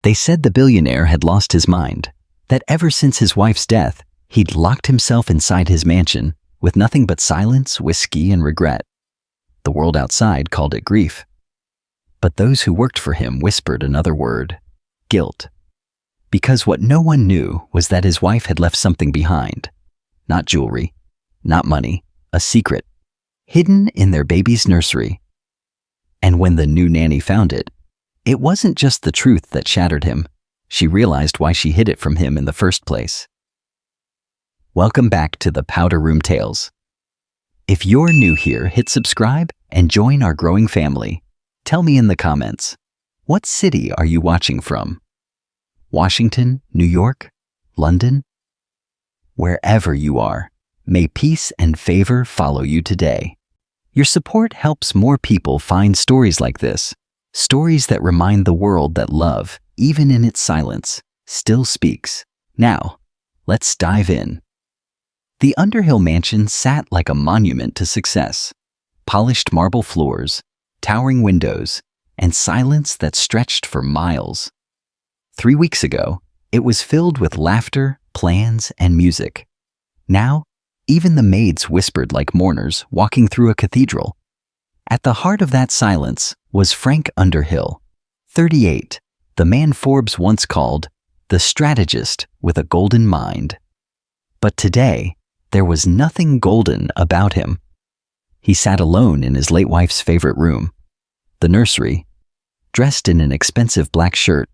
They said the billionaire had lost his mind, that ever since his wife's death, he'd locked himself inside his mansion with nothing but silence, whiskey, and regret. The world outside called it grief. But those who worked for him whispered another word: guilt. Because what no one knew was that his wife had left something behind. Not jewelry, not money, a secret, hidden in their baby's nursery. And when the new nanny found it, it wasn't just the truth that shattered him. She realized why she hid it from him in the first place. Welcome back to the Powder Room Tales. If you're new here, hit subscribe and join our growing family. Tell me in the comments, what city are you watching from? Washington, New York, London? Wherever you are, may peace and favor follow you today. Your support helps more people find stories like this, stories that remind the world that love, even in its silence, still speaks. Now, let's dive in. The Underhill mansion sat like a monument to success. Polished marble floors, towering windows, and silence that stretched for miles. 3 weeks ago, it was filled with laughter, plans, and music. Now, even the maids whispered like mourners walking through a cathedral. At the heart of that silence was Frank Underhill, 38, the man Forbes once called the strategist with a golden mind. But today, there was nothing golden about him. He sat alone in his late wife's favorite room, the nursery, dressed in an expensive black shirt,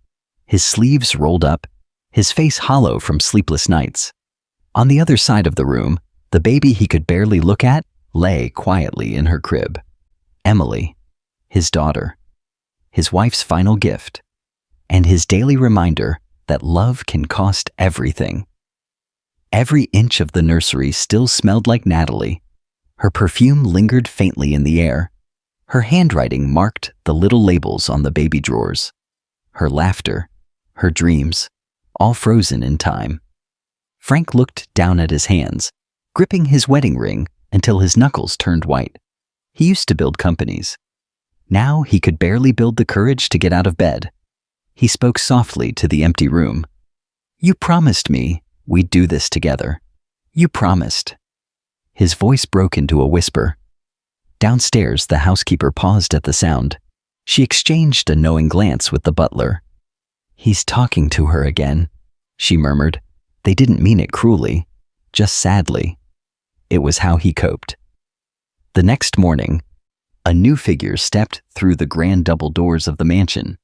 his sleeves rolled up, his face hollow from sleepless nights. On the other side of the room, the baby he could barely look at lay quietly in her crib. Emily, his daughter, his wife's final gift, and his daily reminder that love can cost everything. Every inch of the nursery still smelled like Natalie. Her perfume lingered faintly in the air. Her handwriting marked the little labels on the baby drawers. Her laughter, her dreams, all frozen in time. Frank looked down at his hands, gripping his wedding ring until his knuckles turned white. He used to build companies. Now he could barely build the courage to get out of bed. He spoke softly to the empty room. "You promised me we'd do this together. You promised." His voice broke into a whisper. Downstairs, the housekeeper paused at the sound. She exchanged a knowing glance with the butler. "He's talking to her again," she murmured. They didn't mean it cruelly, just sadly. It was how he coped. The next morning, a new figure stepped through the grand double doors of the mansion.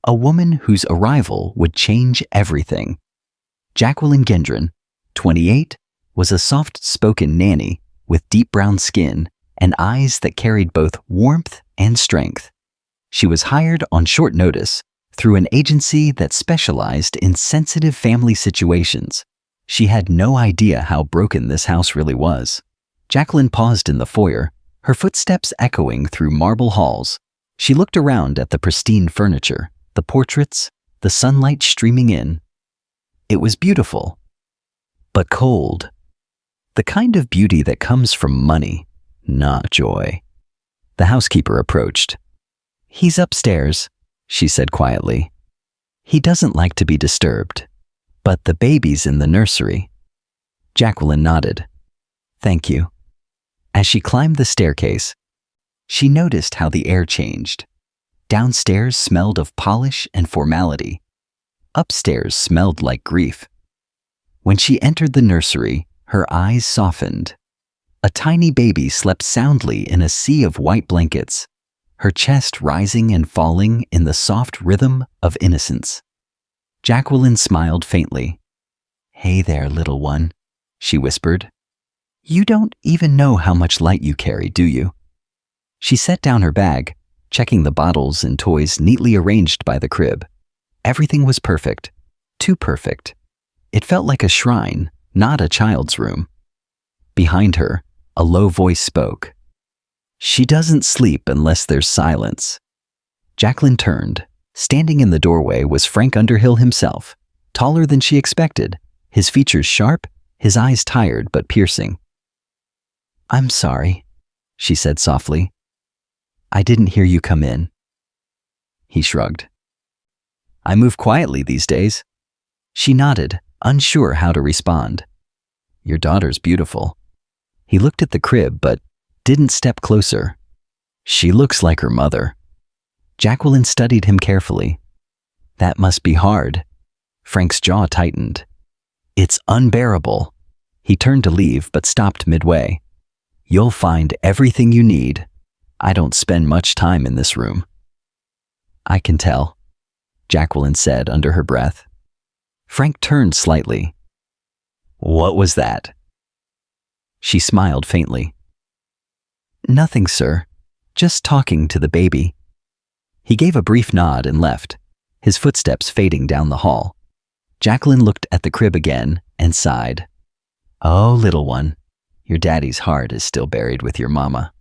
A woman whose arrival would change everything. Jacquelyn, 28, was a soft-spoken nanny with deep brown skin and eyes that carried both warmth and strength. She was hired on short notice through an agency that specialized in sensitive family situations. She had no idea how broken this house really was. Jacquelyn paused in the foyer, her footsteps echoing through marble halls. She looked around at the pristine furniture, the portraits, the sunlight streaming in. It was beautiful, but cold. The kind of beauty that comes from money, not joy. The housekeeper approached. "He's upstairs," she said quietly. "He doesn't like to be disturbed, but the baby's in the nursery." Jacquelyn nodded. "Thank you." As she climbed the staircase, she noticed how the air changed. Downstairs smelled of polish and formality. Upstairs smelled like grief. When she entered the nursery, her eyes softened. A tiny baby slept soundly in a sea of white blankets, her chest rising and falling in the soft rhythm of innocence. Jacquelyn smiled faintly. "Hey there, little one," she whispered. "You don't even know how much light you carry, do you?" She set down her bag, checking the bottles and toys neatly arranged by the crib. Everything was perfect, too perfect. It felt like a shrine, not a child's room. Behind her, a low voice spoke. "She doesn't sleep unless there's silence." Jacquelyn turned. Standing in the doorway was Frank Underhill himself, taller than she expected, his features sharp, his eyes tired but piercing. "I'm sorry," she said softly. "I didn't hear you come in." He shrugged. I move quietly these days." She nodded, unsure how to respond. "Your daughter's beautiful." He looked at the crib but didn't step closer. "She looks like her mother." Jacquelyn studied him carefully. "That must be hard." Frank's jaw tightened. "It's unbearable." He turned to leave but stopped midway. "You'll find everything you need. I don't spend much time in this room." "I can tell," Jacquelyn said under her breath. Frank turned slightly. "What was that?" She smiled faintly. "Nothing, sir. Just talking to the baby." He gave a brief nod and left, his footsteps fading down the hall. Jacquelyn looked at the crib again and sighed. "Oh, little one, your daddy's heart is still buried with your mama."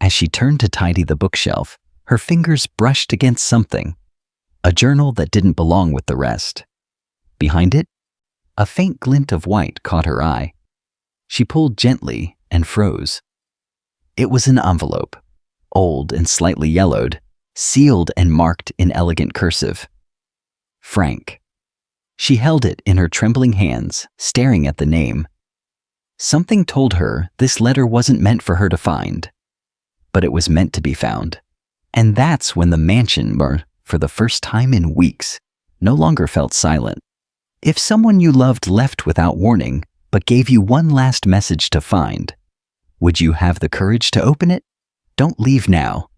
As she turned to tidy the bookshelf, her fingers brushed against something, a journal that didn't belong with the rest. Behind it, a faint glint of white caught her eye. She pulled gently and froze. It was an envelope, old and slightly yellowed, sealed and marked in elegant cursive. Frank. She held it in her trembling hands, staring at the name. Something told her this letter wasn't meant for her to find, but it was meant to be found. And that's when the mansion, for the first time in weeks, no longer felt silent. If someone you loved left without warning, but gave you one last message to find, would you have the courage to open it? Don't leave now.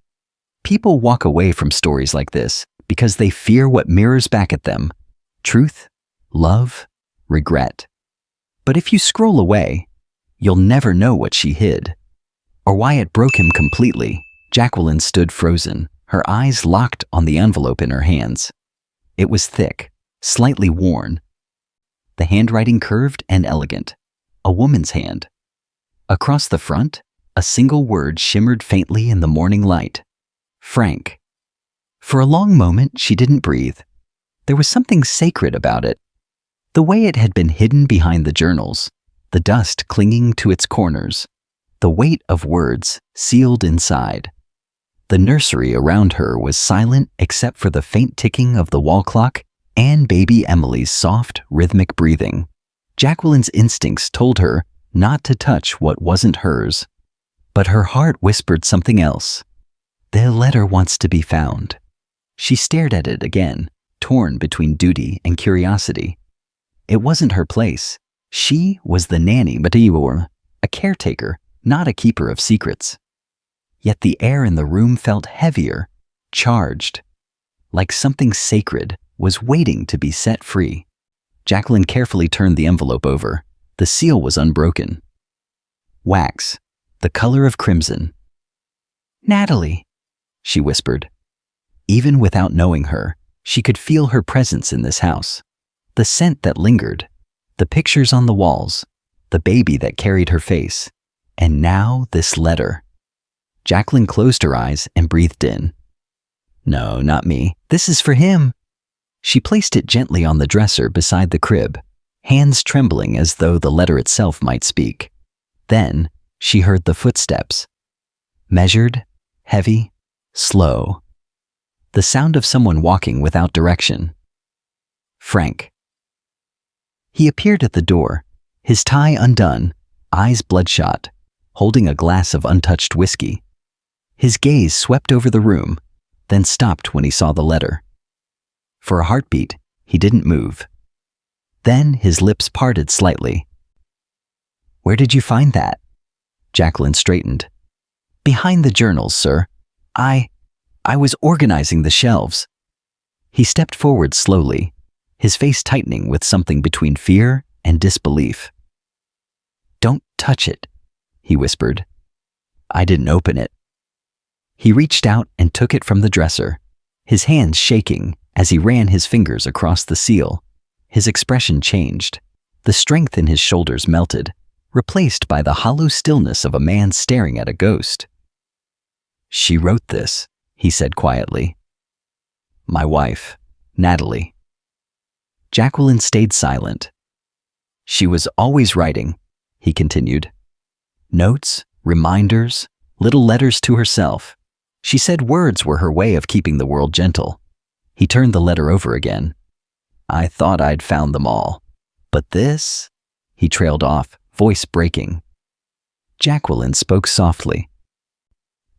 People walk away from stories like this because they fear what mirrors back at them: truth, love, regret. But if you scroll away, you'll never know what she hid, or why it broke him completely. Jacquelyn stood frozen, her eyes locked on the envelope in her hands. It was thick, slightly worn. The handwriting curved and elegant, a woman's hand. Across the front, a single word shimmered faintly in the morning light: Frank. For a long moment, she didn't breathe. There was something sacred about it. The way it had been hidden behind the journals, the dust clinging to its corners, the weight of words sealed inside. The nursery around her was silent except for the faint ticking of the wall clock and baby Emily's soft, rhythmic breathing. Jacquelyn's instincts told her not to touch what wasn't hers, but her heart whispered something else. The letter wants to be found. She stared at it again, torn between duty and curiosity. It wasn't her place. She was the nanny, a caretaker, not a keeper of secrets. Yet the air in the room felt heavier, charged, like something sacred was waiting to be set free. Jacquelyn carefully turned the envelope over. The seal was unbroken. Wax, the color of crimson. "Natalie," she whispered. Even without knowing her, she could feel her presence in this house. The scent that lingered, the pictures on the walls, the baby that carried her face, and now this letter. Jacquelyn closed her eyes and breathed in. "No, not me. This is for him." She placed it gently on the dresser beside the crib, hands trembling as though the letter itself might speak. Then she heard the footsteps. Measured, heavy, slow. The sound of someone walking without direction. Frank. He appeared at the door, his tie undone, eyes bloodshot, holding a glass of untouched whiskey. His gaze swept over the room, then stopped when he saw the letter. For a heartbeat, he didn't move. Then his lips parted slightly. "Where did you find that?" Jacquelyn straightened. "Behind the journals, sir. I was organizing the shelves." He stepped forward slowly, his face tightening with something between fear and disbelief. "Don't touch it," he whispered. "I didn't open it." He reached out and took it from the dresser, his hands shaking as he ran his fingers across the seal. His expression changed. The strength in his shoulders melted, replaced by the hollow stillness of a man staring at a ghost. "She wrote this," he said quietly. "My wife, Natalie." Jacquelyn stayed silent. "She was always writing," he continued. "Notes, reminders, little letters to herself. She said words were her way of keeping the world gentle." He turned the letter over again. I thought I'd found them all. But this? He trailed off, voice breaking. Jacquelyn spoke softly.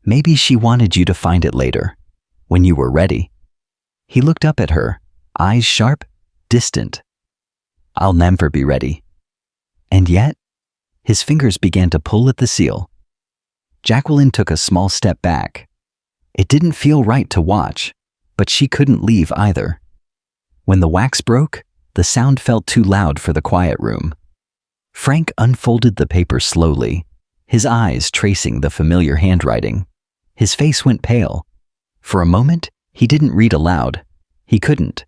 Maybe she wanted you to find it later, when you were ready. He looked up at her, eyes sharp, distant. I'll never be ready. And yet, his fingers began to pull at the seal. Jacquelyn took a small step back. It didn't feel right to watch, but she couldn't leave either. When the wax broke, the sound felt too loud for the quiet room. Frank unfolded the paper slowly, his eyes tracing the familiar handwriting. His face went pale. For a moment, he didn't read aloud. He couldn't.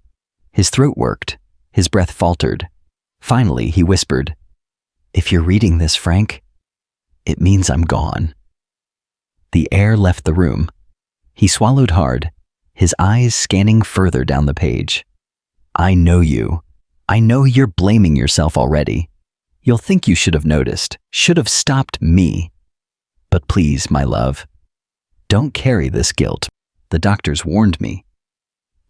His throat worked. His breath faltered. Finally, he whispered, "If you're reading this, Frank, it means I'm gone." The air left the room. He swallowed hard, his eyes scanning further down the page. I know you. I know you're blaming yourself already. You'll think you should have noticed, should have stopped me. But please, my love, don't carry this guilt. The doctors warned me.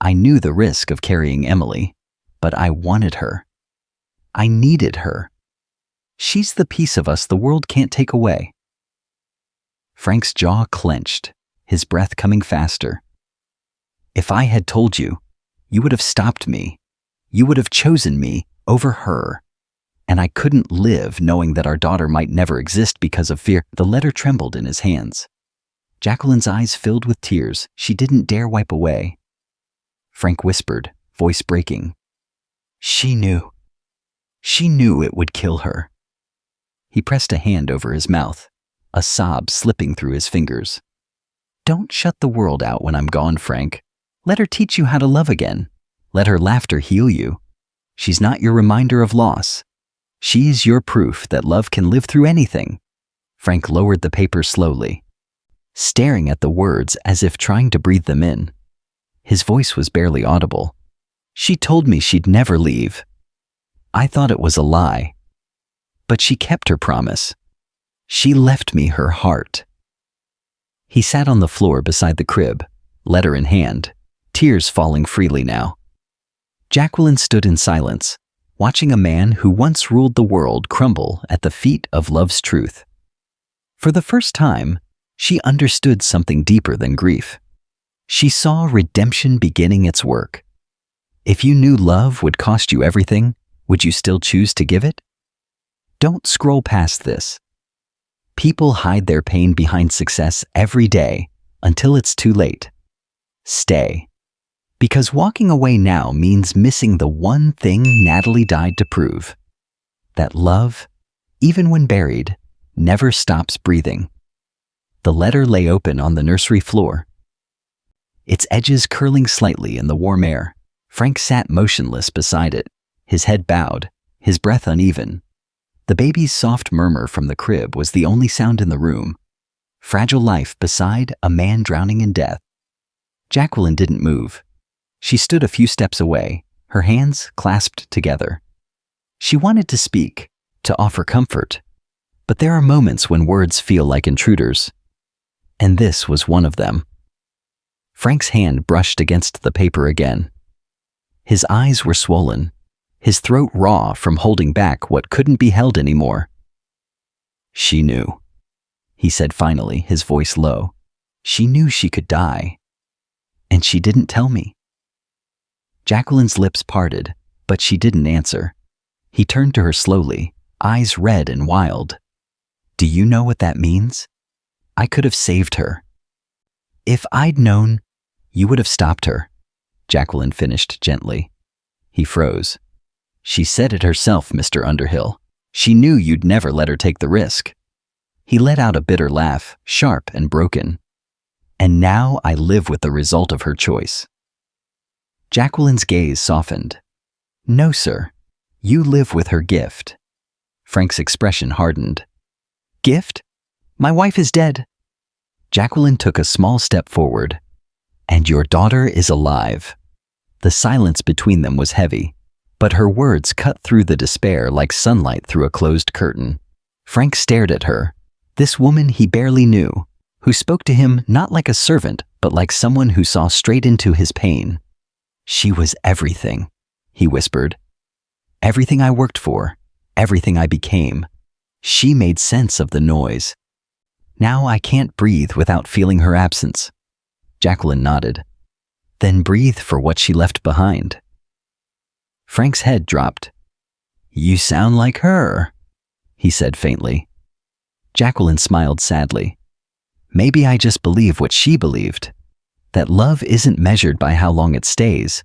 I knew the risk of carrying Emily, but I wanted her. I needed her. She's the piece of us the world can't take away. Frank's jaw clenched, his breath coming faster. If I had told you, you would have stopped me. You would have chosen me over her. And I couldn't live knowing that our daughter might never exist because of fear. The letter trembled in his hands. Jacquelyn's eyes filled with tears she didn't dare wipe away. Frank whispered, voice breaking. She knew. She knew it would kill her. He pressed a hand over his mouth, a sob slipping through his fingers. Don't shut the world out when I'm gone, Frank. Let her teach you how to love again. Let her laughter heal you. She's not your reminder of loss. She's your proof that love can live through anything. Frank lowered the paper slowly, staring at the words as if trying to breathe them in. His voice was barely audible. She told me she'd never leave. I thought it was a lie. But she kept her promise. She left me her heart. He sat on the floor beside the crib, letter in hand, tears falling freely now. Jacquelyn stood in silence, watching a man who once ruled the world crumble at the feet of love's truth. For the first time, she understood something deeper than grief. She saw redemption beginning its work. If you knew love would cost you everything, would you still choose to give it? Don't scroll past this. People hide their pain behind success every day until it's too late. Stay. Because walking away now means missing the one thing Natalie died to prove. That love, even when buried, never stops breathing. The letter lay open on the nursery floor, its edges curling slightly in the warm air. Frank sat motionless beside it, his head bowed, his breath uneven. The baby's soft murmur from the crib was the only sound in the room. Fragile life beside a man drowning in death. Jacquelyn didn't move. She stood a few steps away, her hands clasped together. She wanted to speak, to offer comfort. But there are moments when words feel like intruders. And this was one of them. Frank's hand brushed against the paper again. His eyes were swollen, his throat raw from holding back what couldn't be held anymore. She knew, he said finally, his voice low. She knew she could die. And she didn't tell me. Jacquelyn's lips parted, but she didn't answer. He turned to her slowly, eyes red and wild. Do you know what that means? I could have saved her. If I'd known, you would have stopped her, Jacquelyn finished gently. He froze. She said it herself, Mr. Underhill. She knew you'd never let her take the risk. He let out a bitter laugh, sharp and broken. And now I live with the result of her choice. Jacquelyn's gaze softened. No, sir. You live with her gift. Frank's expression hardened. Gift? My wife is dead. Jacquelyn took a small step forward. And your daughter is alive. The silence between them was heavy, but her words cut through the despair like sunlight through a closed curtain. Frank stared at her, this woman he barely knew, who spoke to him not like a servant, but like someone who saw straight into his pain. She was everything, he whispered. Everything I worked for, everything I became. She made sense of the noise. Now I can't breathe without feeling her absence. Jacquelyn nodded. Then breathe for what she left behind. Frank's head dropped. You sound like her, he said faintly. Jacquelyn smiled sadly. Maybe I just believe what she believed, that love isn't measured by how long it stays,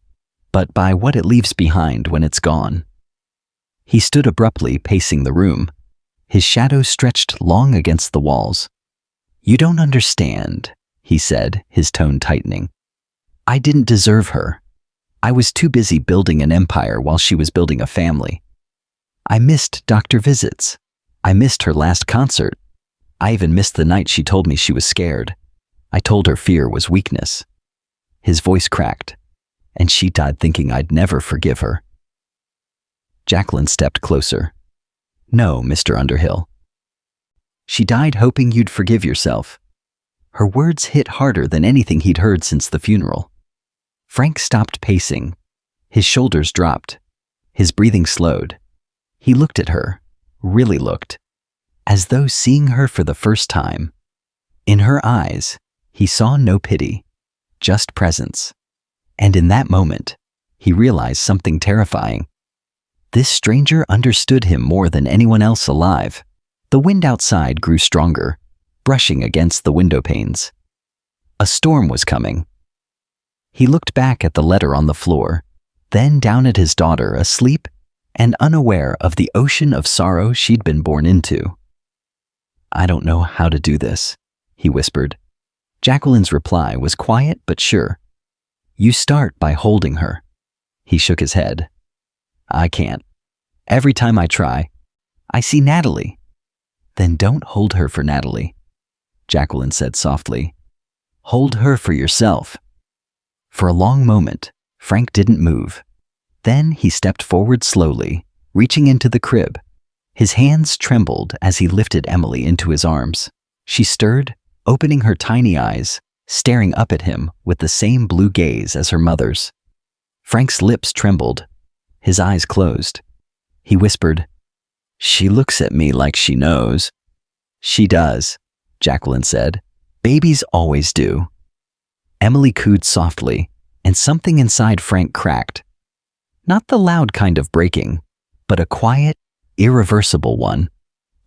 but by what it leaves behind when it's gone. He stood abruptly, pacing the room. His shadow stretched long against the walls. You don't understand, he said, his tone tightening. I didn't deserve her. I was too busy building an empire while she was building a family. I missed doctor visits. I missed her last concert. I even missed the night she told me she was scared. I told her fear was weakness. His voice cracked, and she died thinking I'd never forgive her. Jacquelyn stepped closer. No, Mr. Underhill. She died hoping you'd forgive yourself. Her words hit harder than anything he'd heard since the funeral. Frank stopped pacing. His shoulders dropped. His breathing slowed. He looked at her, really looked, as though seeing her for the first time. In her eyes, he saw no pity, just presence. And in that moment, he realized something terrifying. This stranger understood him more than anyone else alive. The wind outside grew stronger, brushing against the window panes. A storm was coming. He looked back at the letter on the floor, then down at his daughter asleep and unaware of the ocean of sorrow she'd been born into. I don't know how to do this, he whispered. Jacquelyn's reply was quiet but sure. You start by holding her. He shook his head. I can't. Every time I try, I see Natalie. Then don't hold her for Natalie, Jacquelyn said softly. Hold her for yourself. For a long moment, Frank didn't move. Then he stepped forward slowly, reaching into the crib. His hands trembled as he lifted Emily into his arms. She stirred, opening her tiny eyes, staring up at him with the same blue gaze as her mother's. Frank's lips trembled. His eyes closed. He whispered, She looks at me like she knows. She does, Jacquelyn said. Babies always do. Emily cooed softly, and something inside Frank cracked. Not the loud kind of breaking, but a quiet, irreversible one,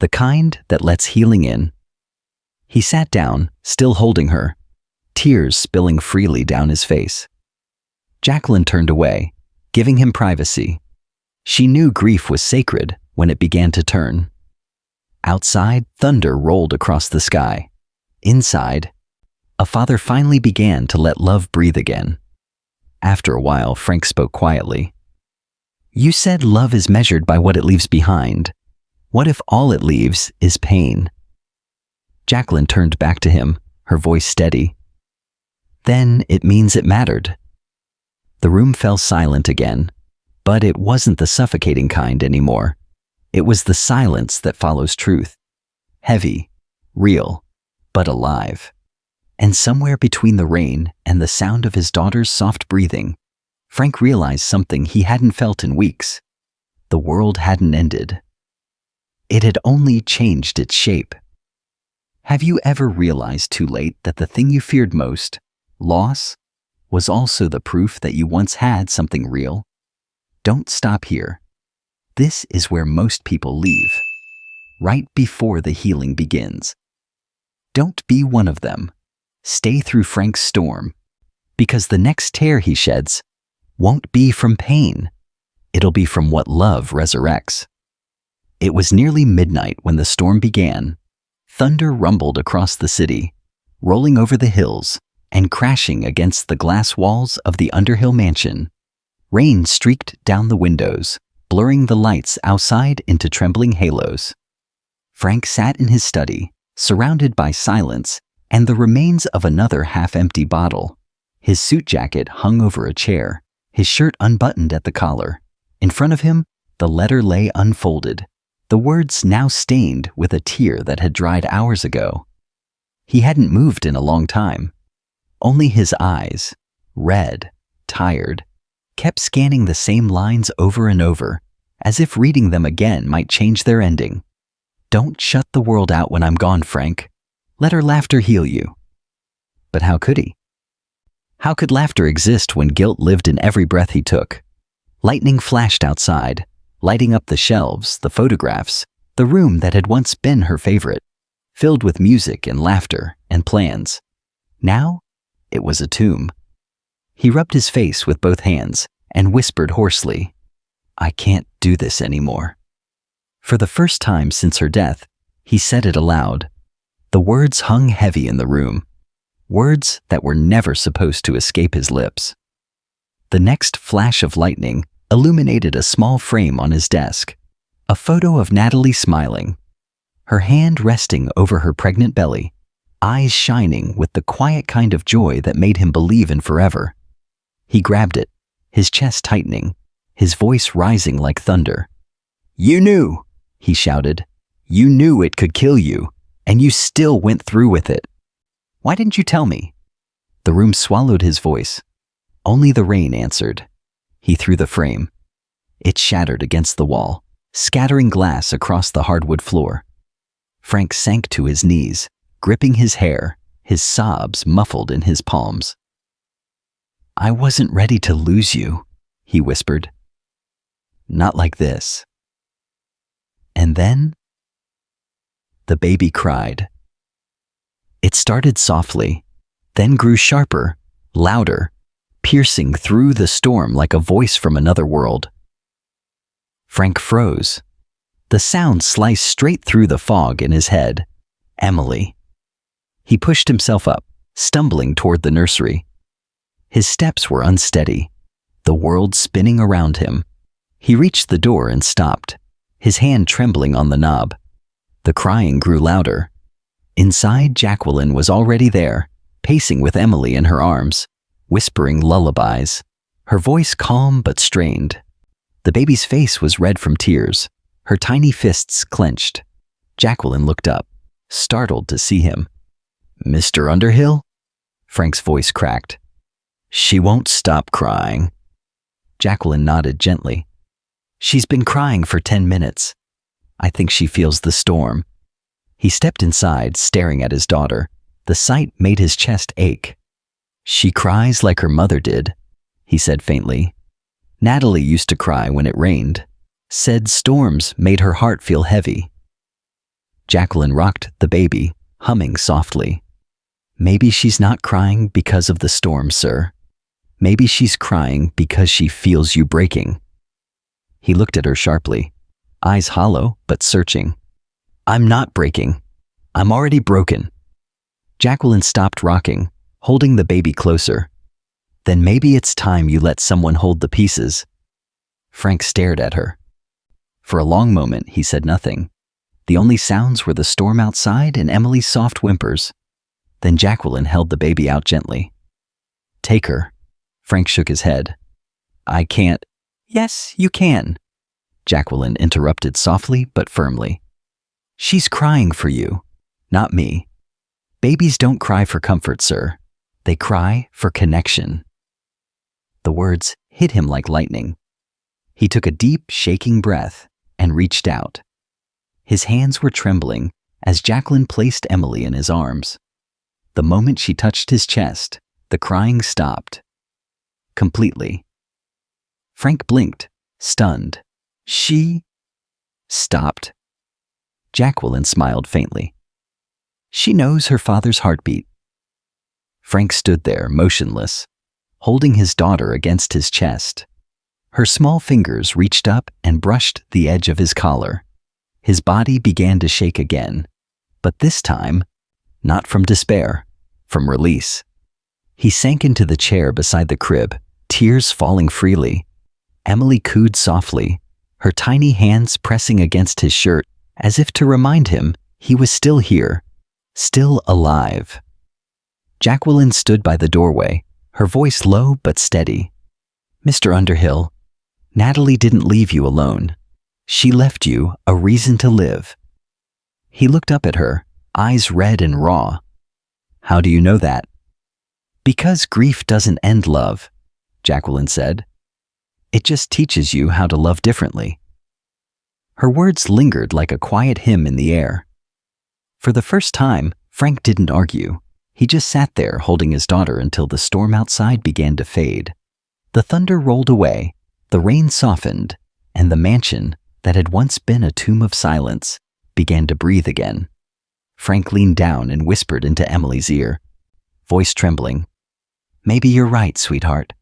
the kind that lets healing in. He sat down, still holding her, tears spilling freely down his face. Jacquelyn turned away, giving him privacy. She knew grief was sacred when it began to turn. Outside, thunder rolled across the sky. Inside, a father finally began to let love breathe again. After a while, Frank spoke quietly. You said love is measured by what it leaves behind. What if all it leaves is pain? Jacquelyn turned back to him, her voice steady. Then it means it mattered. The room fell silent again, but it wasn't the suffocating kind anymore. It was the silence that follows truth. Heavy, real, but alive. And somewhere between the rain and the sound of his daughter's soft breathing, Frank realized something he hadn't felt in weeks. The world hadn't ended. It had only changed its shape. Have you ever realized too late that the thing you feared most, loss, was also the proof that you once had something real? Don't stop here. This is where most people leave, right before the healing begins. Don't be one of them. Stay through Frank's storm, because the next tear he sheds won't be from pain. It'll be from what love resurrects. It was nearly midnight when the storm began. Thunder rumbled across the city, rolling over the hills and crashing against the glass walls of the Underhill mansion. Rain streaked down the windows, blurring the lights outside into trembling halos. Frank sat in his study, surrounded by silence and the remains of another half-empty bottle. His suit jacket hung over a chair, his shirt unbuttoned at the collar. In front of him, the letter lay unfolded, the words now stained with a tear that had dried hours ago. He hadn't moved in a long time. Only his eyes, red, tired, kept scanning the same lines over and over, as if reading them again might change their ending. "Don't shut the world out when I'm gone, Frank. Let her laughter heal you." But how could he? How could laughter exist when guilt lived in every breath he took? Lightning flashed outside, lighting up the shelves, the photographs, the room that had once been her favorite, filled with music and laughter and plans. Now, it was a tomb. He rubbed his face with both hands and whispered hoarsely, "I can't do this anymore." For the first time since her death, he said it aloud. The words hung heavy in the room, words that were never supposed to escape his lips. The next flash of lightning illuminated a small frame on his desk, a photo of Natalie smiling, her hand resting over her pregnant belly, eyes shining with the quiet kind of joy that made him believe in forever. He grabbed it, his chest tightening, his voice rising like thunder. "You knew," he shouted. "You knew it could kill you, and you still went through with it. Why didn't you tell me?" The room swallowed his voice. Only the rain answered. He threw the frame. It shattered against the wall, scattering glass across the hardwood floor. Frank sank to his knees, gripping his hair, his sobs muffled in his palms. "I wasn't ready to lose you," he whispered. "Not like this." And then, the baby cried. It started softly, then grew sharper, louder, piercing through the storm like a voice from another world. Frank froze. The sound sliced straight through the fog in his head. Emily. He pushed himself up, stumbling toward the nursery. His steps were unsteady, the world spinning around him. He reached the door and stopped, his hand trembling on the knob. The crying grew louder. Inside, Jacquelyn was already there, pacing with Emily in her arms, whispering lullabies, her voice calm but strained. The baby's face was red from tears, her tiny fists clenched. Jacquelyn looked up, startled to see him. "Mr. Underhill?" Frank's voice cracked. "She won't stop crying." Jacquelyn nodded gently. "She's been crying for 10 minutes. I think she feels the storm." He stepped inside, staring at his daughter. The sight made his chest ache. "She cries like her mother did," he said faintly. "Natalie used to cry when it rained. Said storms made her heart feel heavy." Jacquelyn rocked the baby, humming softly. "Maybe she's not crying because of the storm, sir. Maybe she's crying because she feels you breaking." He looked at her sharply, eyes hollow but searching. "I'm not breaking. I'm already broken." Jacquelyn stopped rocking, holding the baby closer. "Then maybe it's time you let someone hold the pieces." Frank stared at her. For a long moment, he said nothing. The only sounds were the storm outside and Emily's soft whimpers. Then Jacquelyn held the baby out gently. "Take her." Frank shook his head. "I can't." "Yes, you can," Jacquelyn interrupted softly but firmly. "She's crying for you, not me. Babies don't cry for comfort, sir. They cry for connection." The words hit him like lightning. He took a deep, shaking breath and reached out. His hands were trembling as Jacquelyn placed Emily in his arms. The moment she touched his chest, the crying stopped. Completely. Frank blinked, stunned. "She stopped." Jacquelyn smiled faintly. "She knows her father's heartbeat." Frank stood there, motionless, holding his daughter against his chest. Her small fingers reached up and brushed the edge of his collar. His body began to shake again, but this time, not from despair, from release. He sank into the chair beside the crib, tears falling freely. Emily cooed softly, her tiny hands pressing against his shirt as if to remind him he was still here, still alive. Jacquelyn stood by the doorway, her voice low but steady. "Mr. Underhill, Natalie didn't leave you alone. She left you a reason to live." He looked up at her, eyes red and raw. "How do you know that?" "Because grief doesn't end love," Jacquelyn said. It just teaches you how to love differently." Her words lingered like a quiet hymn in the air. For the first time, Frank didn't argue. He just sat there holding his daughter until the storm outside began to fade. The thunder rolled away, the rain softened, and the mansion, that had once been a tomb of silence, began to breathe again. Frank leaned down and whispered into Emily's ear, voice trembling, "Maybe you're right, sweetheart.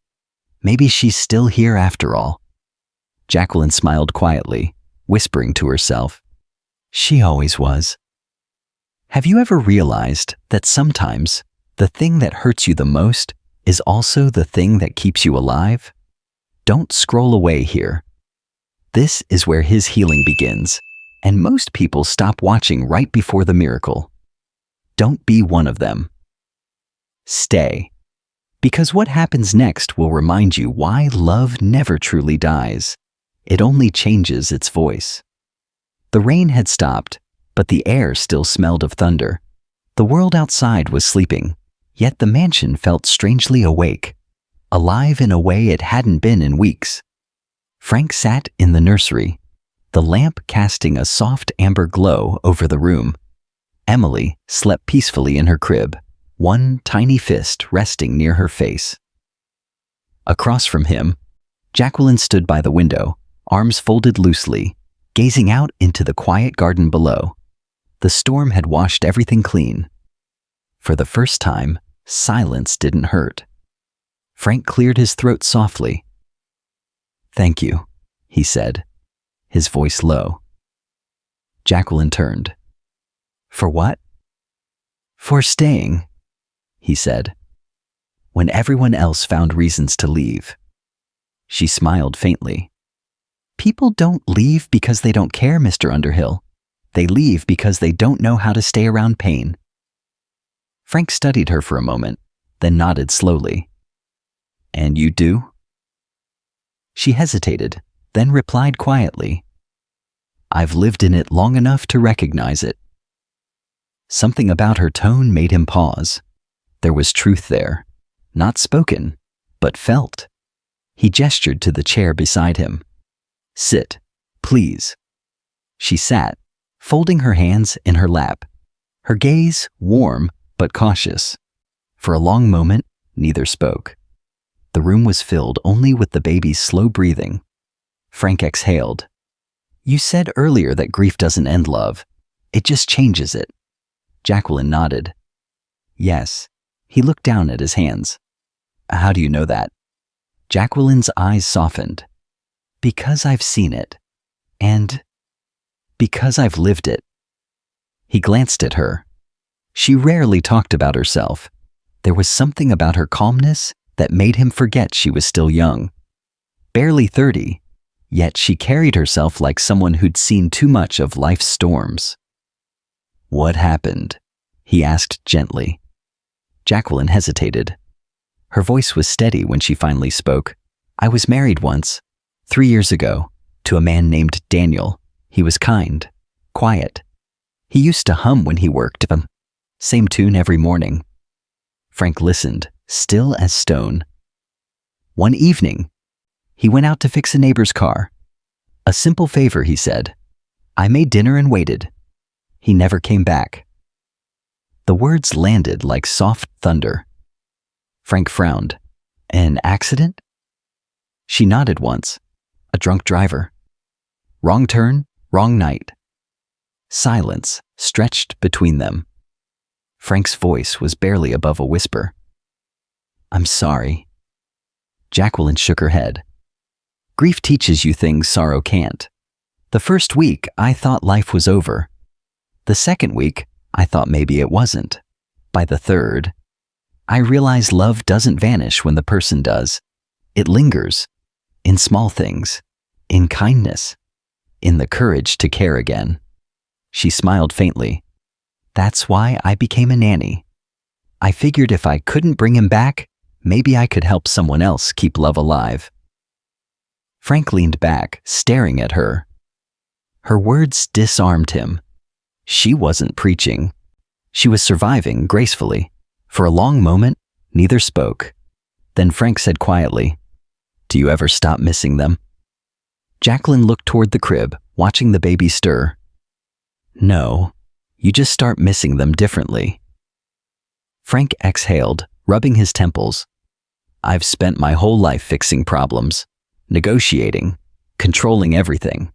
Maybe she's still here after all." Jacquelyn smiled quietly, whispering to herself, "She always was." Have you ever realized that sometimes the thing that hurts you the most is also the thing that keeps you alive? Don't scroll away here. This is where his healing begins, and most people stop watching right before the miracle. Don't be one of them. Stay, because what happens next will remind you why love never truly dies. It only changes its voice. The rain had stopped, but the air still smelled of thunder. The world outside was sleeping, yet the mansion felt strangely awake, alive in a way it hadn't been in weeks. Frank sat in the nursery, the lamp casting a soft amber glow over the room. Emily slept peacefully in her crib, one tiny fist resting near her face. Across from him, Jacquelyn stood by the window, arms folded loosely, gazing out into the quiet garden below. The storm had washed everything clean. For the first time, silence didn't hurt. Frank cleared his throat softly. "Thank you," he said, his voice low. Jacquelyn turned. "For what?" "For staying," he said, "when everyone else found reasons to leave." She smiled faintly. "People don't leave because they don't care, Mr. Underhill. They leave because they don't know how to stay around pain." Frank studied her for a moment, then nodded slowly. "And you do?" She hesitated, then replied quietly, "I've lived in it long enough to recognize it." Something about her tone made him pause. There was truth there, not spoken, but felt. He gestured to the chair beside him. "Sit, please." She sat, folding her hands in her lap, her gaze warm but cautious. For a long moment, neither spoke. The room was filled only with the baby's slow breathing. Frank exhaled. "You said earlier that grief doesn't end love. It just changes it." Jacquelyn nodded. "Yes." He looked down at his hands. "How do you know that?" Jacquelyn's eyes softened. "Because I've seen it. And because I've lived it." He glanced at her. She rarely talked about herself. There was something about her calmness that made him forget she was still young. Barely 30, yet she carried herself like someone who'd seen too much of life's storms. "What happened?" he asked gently. Jacquelyn hesitated. Her voice was steady when she finally spoke. "I was married once, 3 years ago, to a man named Daniel. He was kind, quiet. He used to hum when he worked, same tune every morning." Frank listened, still as stone. One evening, he went out to fix a neighbor's car. "A simple favor," he said. "I made dinner and waited." He never came back. The words landed like soft thunder. Frank frowned. "An accident?" She nodded once. "A drunk driver. Wrong turn, wrong night." Silence stretched between them. Frank's voice was barely above a whisper. "I'm sorry." Jacquelyn shook her head. "Grief teaches you things sorrow can't. The first week, I thought life was over. The second week, I thought maybe it wasn't. By the third, I realized love doesn't vanish when the person does. It lingers, in small things, in kindness, in the courage to care again." She smiled faintly. "That's why I became a nanny. I figured if I couldn't bring him back, maybe I could help someone else keep love alive." Frank leaned back, staring at her. Her words disarmed him. She wasn't preaching. She was surviving gracefully. For a long moment, neither spoke. Then Frank said quietly, Do you ever stop missing them? Jacquelyn looked toward the crib, watching the baby stir. No, you just start missing them differently. Frank exhaled, rubbing his temples. I've spent my whole life fixing problems, negotiating, controlling everything.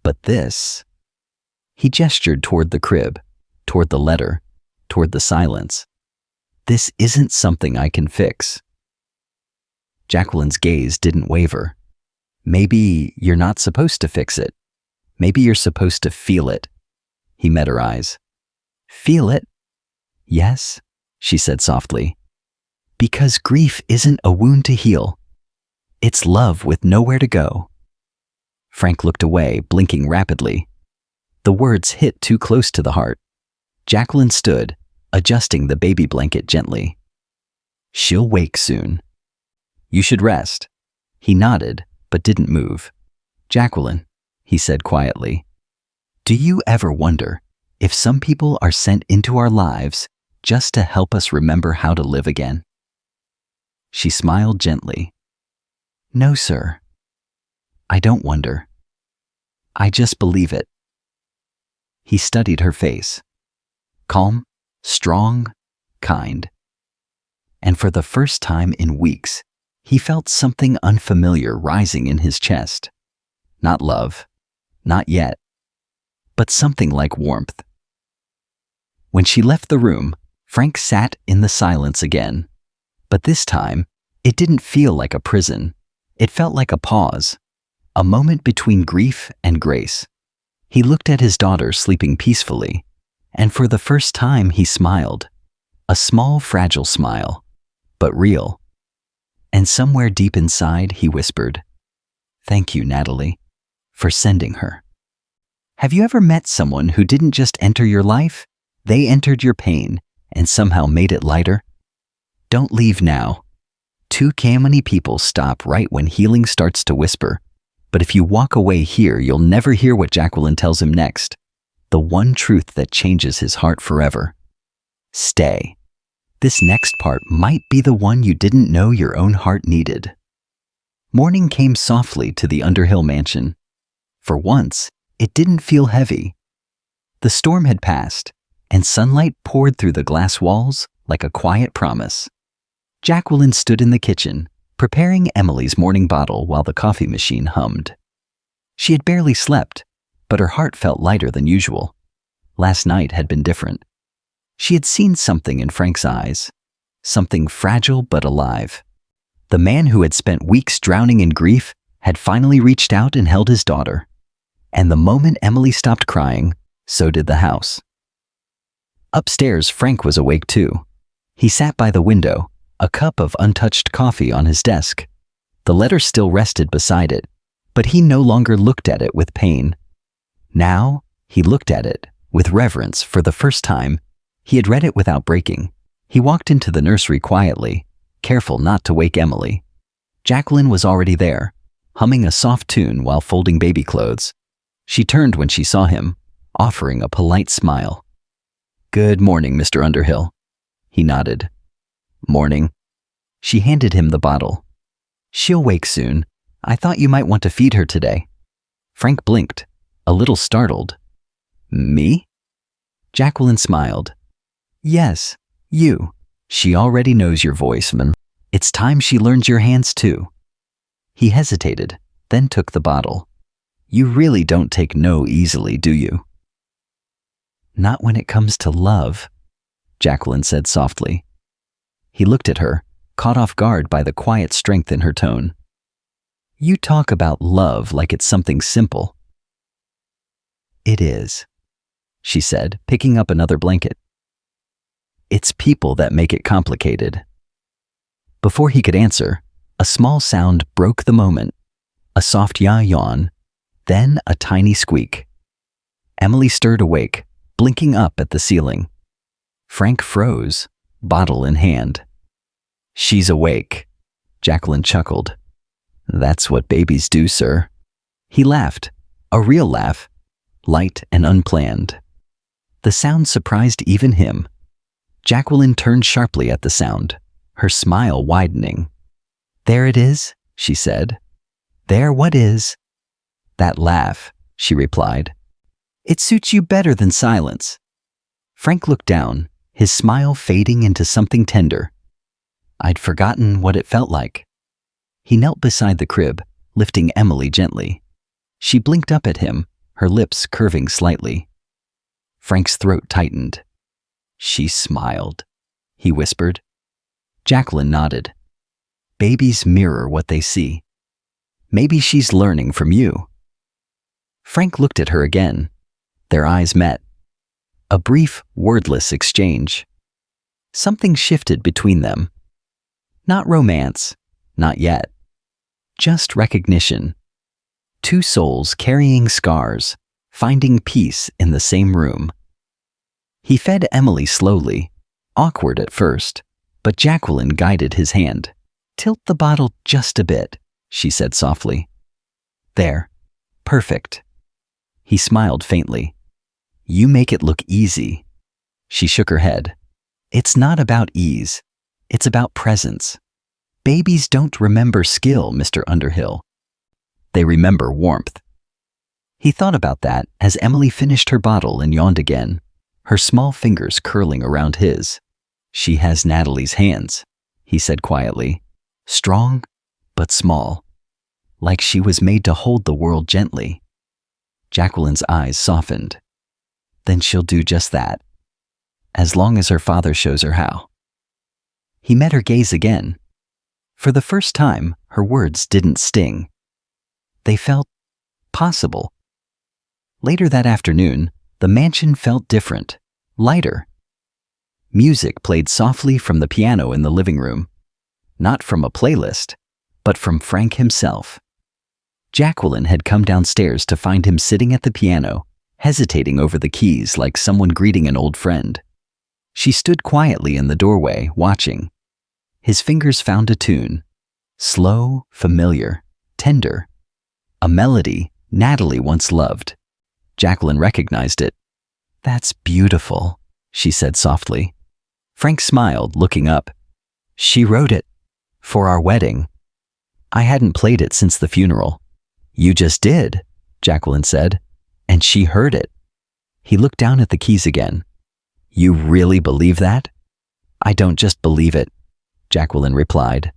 But this… He gestured toward the crib, toward the letter, toward the silence. This isn't something I can fix. Jacquelyn's gaze didn't waver. Maybe you're not supposed to fix it. Maybe you're supposed to feel it. He met her eyes. Feel it? Yes, she said softly. Because grief isn't a wound to heal. It's love with nowhere to go. Frank looked away, blinking rapidly. The words hit too close to the heart. Jacquelyn stood, adjusting the baby blanket gently. She'll wake soon. You should rest. He nodded, but didn't move. Jacquelyn, he said quietly, do you ever wonder if some people are sent into our lives just to help us remember how to live again? She smiled gently. No, sir. I don't wonder. I just believe it. He studied her face. Calm, strong, kind. And for the first time in weeks, he felt something unfamiliar rising in his chest. Not love, not yet, but something like warmth. When she left the room, Frank sat in the silence again. But this time, it didn't feel like a prison. It felt like a pause, a moment between grief and grace. He looked at his daughter sleeping peacefully, and for the first time he smiled. A small, fragile smile, but real. And somewhere deep inside, he whispered, Thank you, Natalie, for sending her. Have you ever met someone who didn't just enter your life? They entered your pain and somehow made it lighter? Don't leave now. Too many people stop right when healing starts to whisper. But if you walk away here, you'll never hear what Jacquelyn tells him next. The one truth that changes his heart forever. Stay. This next part might be the one you didn't know your own heart needed. Morning came softly to the Underhill mansion. For once, it didn't feel heavy. The storm had passed, and sunlight poured through the glass walls like a quiet promise. Jacquelyn stood in the kitchen, preparing Emily's morning bottle while the coffee machine hummed. She had barely slept, but her heart felt lighter than usual. Last night had been different. She had seen something in Frank's eyes, something fragile but alive. The man who had spent weeks drowning in grief had finally reached out and held his daughter. And the moment Emily stopped crying, so did the house. Upstairs, Frank was awake too. He sat by the window, a cup of untouched coffee on his desk. The letter still rested beside it, but he no longer looked at it with pain. Now, he looked at it with reverence for the first time. He had read it without breaking. He walked into the nursery quietly, careful not to wake Emily. Jacquelyn was already there, humming a soft tune while folding baby clothes. She turned when she saw him, offering a polite smile. Good morning, Mr. Underhill. He nodded. Morning. She handed him the bottle. She'll wake soon. I thought you might want to feed her today. Frank blinked, a little startled. Me? Jacquelyn smiled. Yes, you. She already knows your voice, man. It's time she learns your hands too. He hesitated, then took the bottle. You really don't take no easily, do you? Not when it comes to love, Jacquelyn said softly. He looked at her, caught off guard by the quiet strength in her tone. You talk about love like it's something simple. It is, she said, picking up another blanket. It's people that make it complicated. Before he could answer, a small sound broke the moment. A soft yawn, then a tiny squeak. Emily stirred awake, blinking up at the ceiling. Frank froze, bottle in hand. She's awake, Jacquelyn chuckled. That's what babies do, sir. He laughed, a real laugh, light and unplanned. The sound surprised even him. Jacquelyn turned sharply at the sound, her smile widening. There it is, she said. There, what is? That laugh, she replied. It suits you better than silence. Frank looked down, his smile fading into something tender. I'd forgotten what it felt like. He knelt beside the crib, lifting Emily gently. She blinked up at him, her lips curving slightly. Frank's throat tightened. She smiled, he whispered. Jacquelyn nodded. Babies mirror what they see. Maybe she's learning from you. Frank looked at her again. Their eyes met. A brief, wordless exchange. Something shifted between them. Not romance, not yet. Just recognition. Two souls carrying scars, finding peace in the same room. He fed Emily slowly, awkward at first, but Jacquelyn guided his hand. Tilt the bottle just a bit, she said softly. There. Perfect. He smiled faintly. You make it look easy. She shook her head. It's not about ease. It's about presence. Babies don't remember skill, Mr. Underhill. They remember warmth. He thought about that as Emily finished her bottle and yawned again, her small fingers curling around his. She has Natalie's hands, he said quietly. Strong, but small. Like she was made to hold the world gently. Jacquelyn's eyes softened. Then she'll do just that. As long as her father shows her how. He met her gaze again. For the first time, her words didn't sting. They felt possible. Later that afternoon, the mansion felt different, lighter. Music played softly from the piano in the living room. Not from a playlist, but from Frank himself. Jacquelyn had come downstairs to find him sitting at the piano, hesitating over the keys like someone greeting an old friend. She stood quietly in the doorway, watching. His fingers found a tune. Slow, familiar, tender. A melody Natalie once loved. Jacquelyn recognized it. That's beautiful, she said softly. Frank smiled, looking up. She wrote it. For our wedding. I hadn't played it since the funeral. You just did, Jacquelyn said, and she heard it. He looked down at the keys again. You really believe that? I don't just believe it, Jacquelyn replied.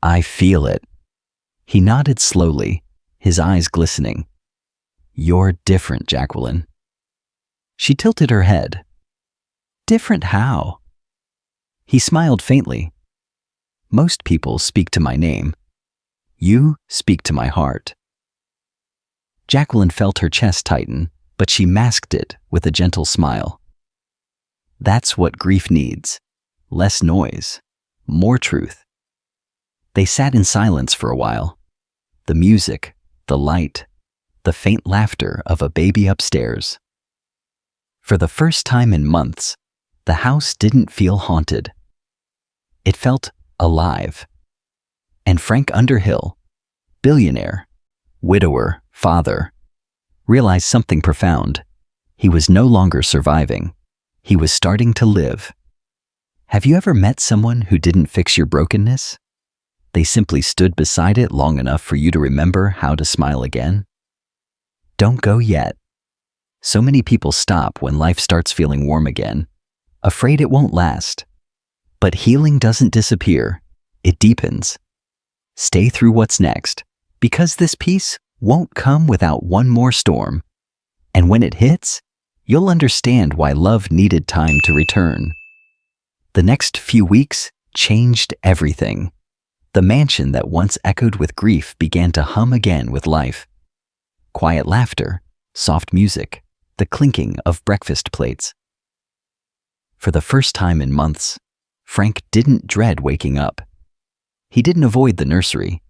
I feel it. He nodded slowly, his eyes glistening. You're different, Jacquelyn. She tilted her head. Different how? He smiled faintly. Most people speak to my name. You speak to my heart. Jacquelyn felt her chest tighten, but she masked it with a gentle smile. That's what grief needs. Less noise, more truth. They sat in silence for a while. The music, the light, the faint laughter of a baby upstairs. For the first time in months, the house didn't feel haunted. It felt alive. And Frank Underhill, billionaire, widower, father, realized something profound. He was no longer surviving. He was starting to live. Have you ever met someone who didn't fix your brokenness? They simply stood beside it long enough for you to remember how to smile again? Don't go yet. So many people stop when life starts feeling warm again, afraid it won't last. But healing doesn't disappear, it deepens. Stay through what's next, because this peace won't come without one more storm. And when it hits, you'll understand why love needed time to return. The next few weeks changed everything. The mansion that once echoed with grief began to hum again with life. Quiet laughter, soft music, the clinking of breakfast plates. For the first time in months, Frank didn't dread waking up. He didn't avoid the nursery.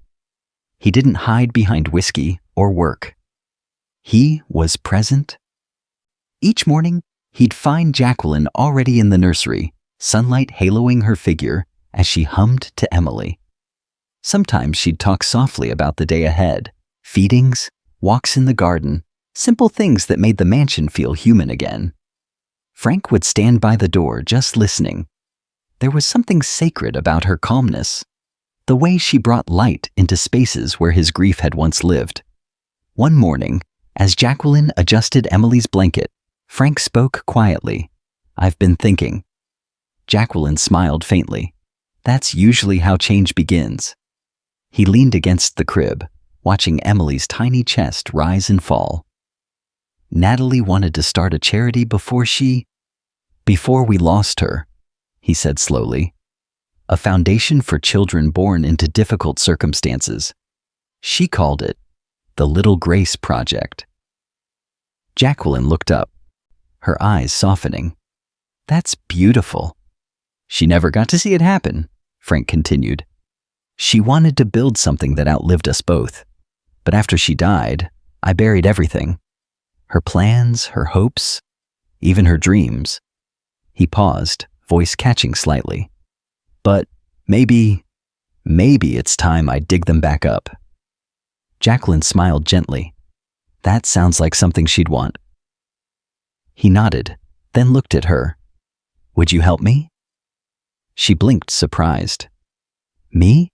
He didn't hide behind whiskey or work. He was present. Each morning, he'd find Jacquelyn already in the nursery, sunlight haloing her figure as she hummed to Emily. Sometimes she'd talk softly about the day ahead, feedings, walks in the garden, simple things that made the mansion feel human again. Frank would stand by the door just listening. There was something sacred about her calmness. the way she brought light into spaces where his grief had once lived. One morning, as Jacquelyn adjusted Emily's blanket, Frank spoke quietly. "I've been thinking." Jacquelyn smiled faintly. That's usually how change begins. He leaned against the crib, watching Emily's tiny chest rise and fall. "Natalie wanted to start a charity before we lost her," he said slowly. "A foundation for children born into difficult circumstances. She called it the Little Grace Project." Jacquelyn looked up, her eyes softening. "That's beautiful." "She never got to see it happen," Frank continued. "She wanted to build something that outlived us both. But after she died, I buried everything. Her plans, her hopes, even her dreams." He paused, voice catching slightly. "But maybe it's time I dig them back up." Jacquelyn smiled gently. "That sounds like something she'd want." He nodded, then looked at her. "Would you help me?" She blinked, surprised. "Me?"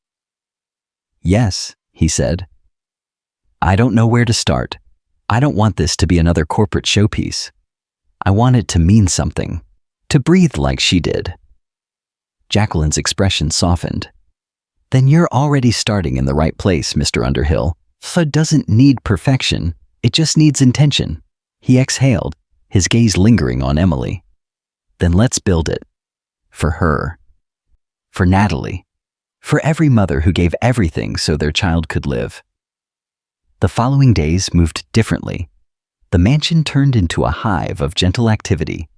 "Yes," he said. "I don't know where to start. I don't want this to be another corporate showpiece. I want it to mean something, to breathe like she did." Jacquelyn's expression softened. "Then you're already starting in the right place, Mr. Underhill. FUD doesn't need perfection, it just needs intention." He exhaled, his gaze lingering on Emily. "Then let's build it. For her. For Natalie. For every mother who gave everything so their child could live." The following days moved differently. The mansion turned into a hive of gentle activity.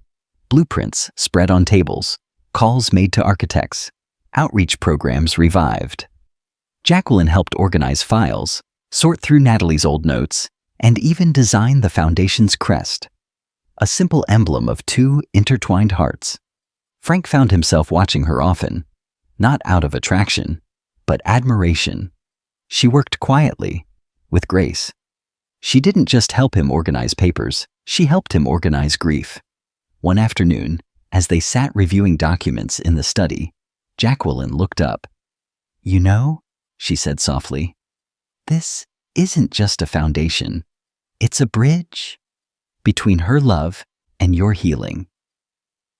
Blueprints spread on tables, calls made to architects, outreach programs revived. Jacquelyn helped organize files, sort through Natalie's old notes, and even design the foundation's crest, a simple emblem of two intertwined hearts. Frank found himself watching her often, not out of attraction, but admiration. She worked quietly, with grace. She didn't just help him organize papers, she helped him organize grief. One afternoon, as they sat reviewing documents in the study, Jacquelyn looked up. "You know," she said softly, "this isn't just a foundation. It's a bridge between her love and your healing."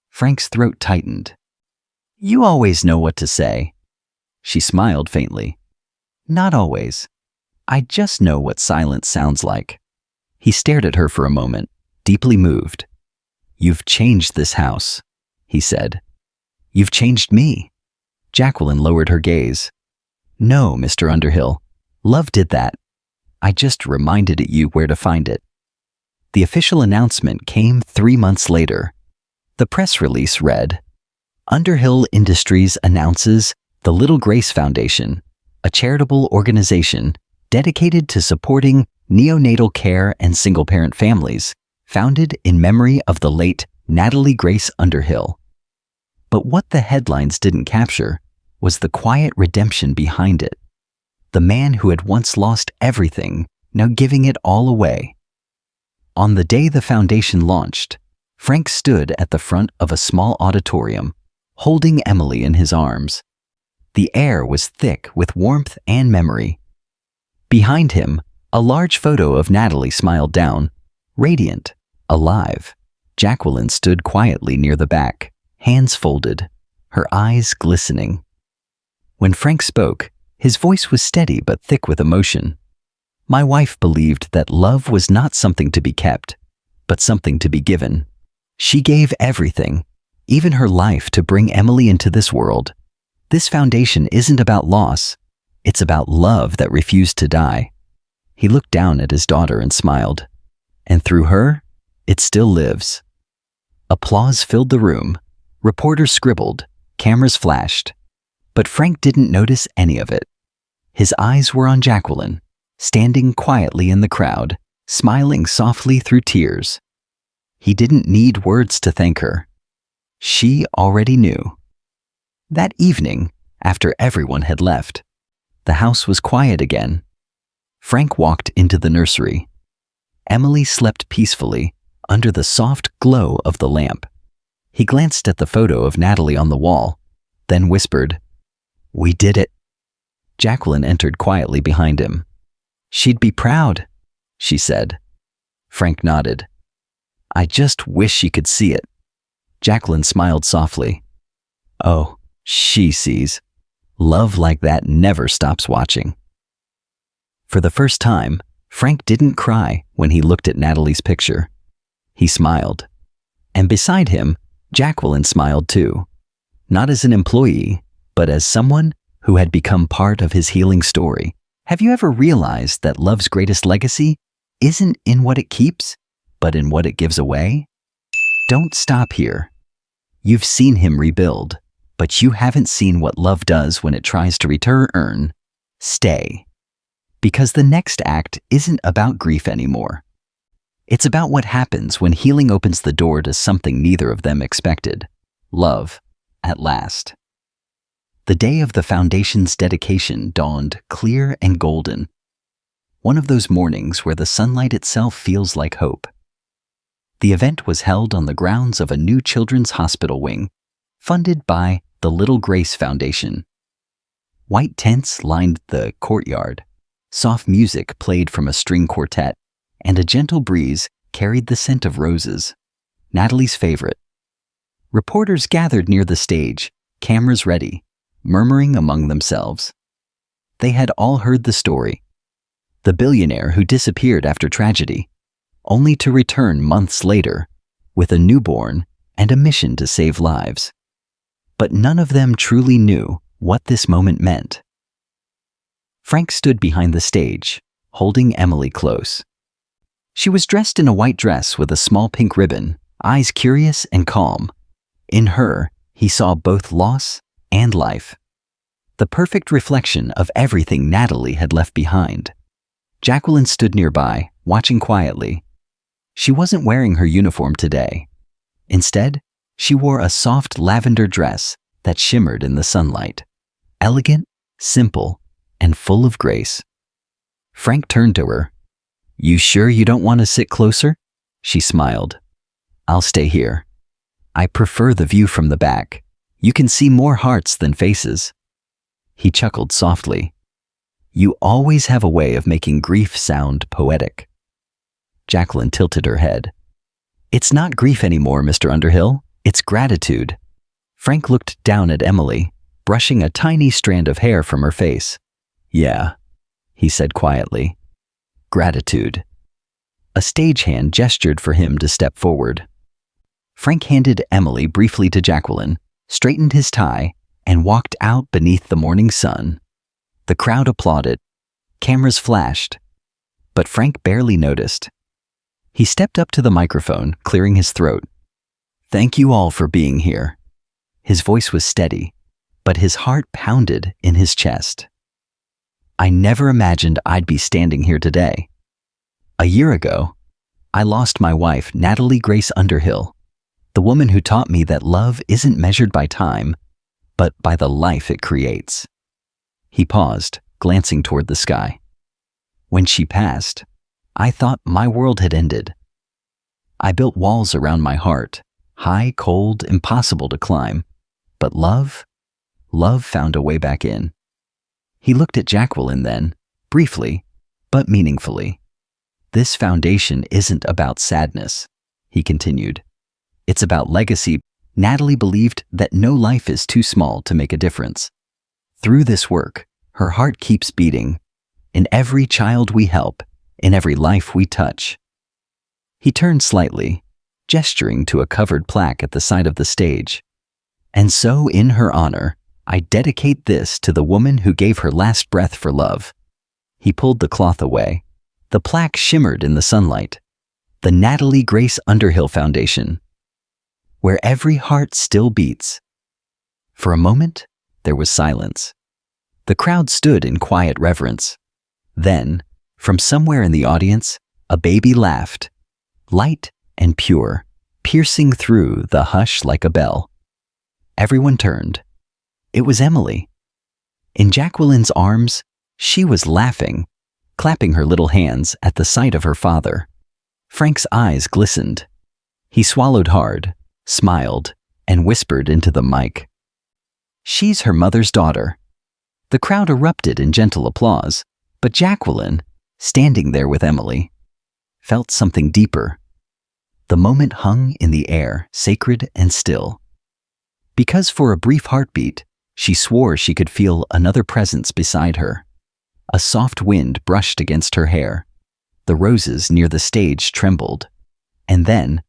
Frank's throat tightened. "You always know what to say." She smiled faintly. "Not always. I just know what silence sounds like." He stared at her for a moment, deeply moved. "You've changed this house," he said. "You've changed me." Jacquelyn lowered her gaze. "No, Mr. Underhill. Love did that. I just reminded you where to find it." The official announcement came 3 months later. The press release read, "Underhill Industries announces the Little Grace Foundation, a charitable organization dedicated to supporting neonatal care and single-parent families, founded in memory of the late Natalie Grace Underhill." But what the headlines didn't capture was the quiet redemption behind it. The man who had once lost everything, now giving it all away. On the day the foundation launched, Frank stood at the front of a small auditorium, holding Emily in his arms. The air was thick with warmth and memory. Behind him, a large photo of Natalie smiled down, radiant, alive. Jacquelyn stood quietly near the back, hands folded, her eyes glistening. When Frank spoke, his voice was steady but thick with emotion. "My wife believed that love was not something to be kept, but something to be given. She gave everything, even her life, to bring Emily into this world. This foundation isn't about loss, it's about love that refused to die." He looked down at his daughter and smiled. "And through her, it still lives." Applause filled the room. Reporters scribbled, cameras flashed. But Frank didn't notice any of it. His eyes were on Jacquelyn, standing quietly in the crowd, smiling softly through tears. He didn't need words to thank her. She already knew. That evening, after everyone had left, the house was quiet again. Frank walked into the nursery. Emily slept peacefully under the soft glow of the lamp. He glanced at the photo of Natalie on the wall, then whispered, "We did it." Jacquelyn entered quietly behind him. "She'd be proud," she said. Frank nodded. "I just wish she could see it." Jacquelyn smiled softly. "Oh, she sees. Love like that never stops watching." For the first time, Frank didn't cry when he looked at Natalie's picture. He smiled. And beside him, Jacquelyn smiled too. Not as an employee, but as someone who had become part of his healing story. Have you ever realized that love's greatest legacy isn't in what it keeps, but in what it gives away? Don't stop here. You've seen him rebuild, but you haven't seen what love does when it tries to return. Stay. Because the next act isn't about grief anymore. It's about what happens when healing opens the door to something neither of them expected. Love, at last. The day of the foundation's dedication dawned clear and golden. One of those mornings where the sunlight itself feels like hope. The event was held on the grounds of a new children's hospital wing, funded by the Little Grace Foundation. White tents lined the courtyard. Soft music played from a string quartet, and a gentle breeze carried the scent of roses, Natalie's favorite. Reporters gathered near the stage, cameras ready, murmuring among themselves. They had all heard the story. The billionaire who disappeared after tragedy, only to return months later with a newborn and a mission to save lives. But none of them truly knew what this moment meant. Frank stood behind the stage, holding Emily close. She was dressed in a white dress with a small pink ribbon, eyes curious and calm. In her, he saw both loss and life. The perfect reflection of everything Natalie had left behind. Jacquelyn stood nearby, watching quietly. She wasn't wearing her uniform today. Instead, she wore a soft lavender dress that shimmered in the sunlight. Elegant, simple, and full of grace. Frank turned to her. "You sure you don't want to sit closer?" She smiled. "I'll stay here. I prefer the view from the back. You can see more hearts than faces." He chuckled softly. "You always have a way of making grief sound poetic." Jacquelyn tilted her head. "It's not grief anymore, Mr. Underhill. It's gratitude." Frank looked down at Emily, brushing a tiny strand of hair from her face. "Yeah," he said quietly. "Gratitude." A stagehand gestured for him to step forward. Frank handed Emily briefly to Jacquelyn, straightened his tie, and walked out beneath the morning sun. The crowd applauded. Cameras flashed. But Frank barely noticed. He stepped up to the microphone, clearing his throat. "Thank you all for being here." His voice was steady, but his heart pounded in his chest. "I never imagined I'd be standing here today. A year ago, I lost my wife, Natalie Grace Underhill, the woman who taught me that love isn't measured by time, but by the life it creates." He paused, glancing toward the sky. "When she passed, I thought my world had ended. I built walls around my heart, high, cold, impossible to climb. But love found a way back in." He looked at Jacquelyn then, briefly, but meaningfully. "This foundation isn't about sadness," he continued. "It's about legacy." Natalie believed that no life is too small to make a difference. Through this work, her heart keeps beating. In every child we help, in every life we touch. He turned slightly, gesturing to a covered plaque at the side of the stage. "And so, in her honor, I dedicate this to the woman who gave her last breath for love." He pulled the cloth away. The plaque shimmered in the sunlight. The Natalie Grace Underhill Foundation, where every heart still beats. For a moment, there was silence. The crowd stood in quiet reverence. Then, from somewhere in the audience, a baby laughed, light and pure, piercing through the hush like a bell. Everyone turned. It was Emily. In Jacquelyn's arms, she was laughing, clapping her little hands at the sight of her father. Frank's eyes glistened. He swallowed hard, smiled, and whispered into the mic. "She's her mother's daughter. The crowd erupted in gentle applause, but Jacquelyn, standing there with Emily, felt something deeper. The moment hung in the air, sacred and still. Because for a brief heartbeat, she swore she could feel another presence beside her. A soft wind brushed against her hair. The roses near the stage trembled. And then,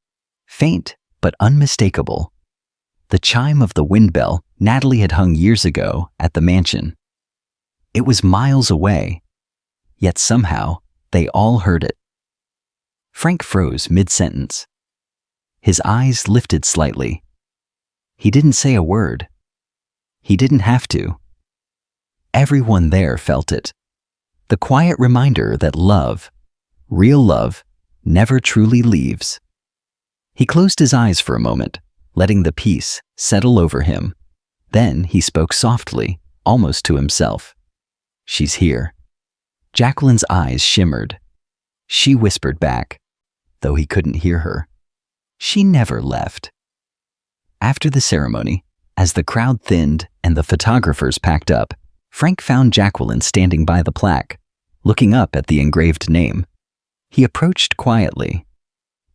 faint but unmistakable, the chime of the wind bell Natalie had hung years ago at the mansion. It was miles away, yet somehow they all heard it. Frank froze mid-sentence. His eyes lifted slightly. He didn't say a word. He didn't have to. Everyone there felt it. The quiet reminder that love, real love, never truly leaves. He closed his eyes for a moment, letting the peace settle over him. Then he spoke softly, almost to himself. "She's here." Jacquelyn's eyes shimmered. She whispered back, though he couldn't hear her. "She never left." After the ceremony, as the crowd thinned and the photographers packed up, Frank found Jacquelyn standing by the plaque, looking up at the engraved name. He approached quietly.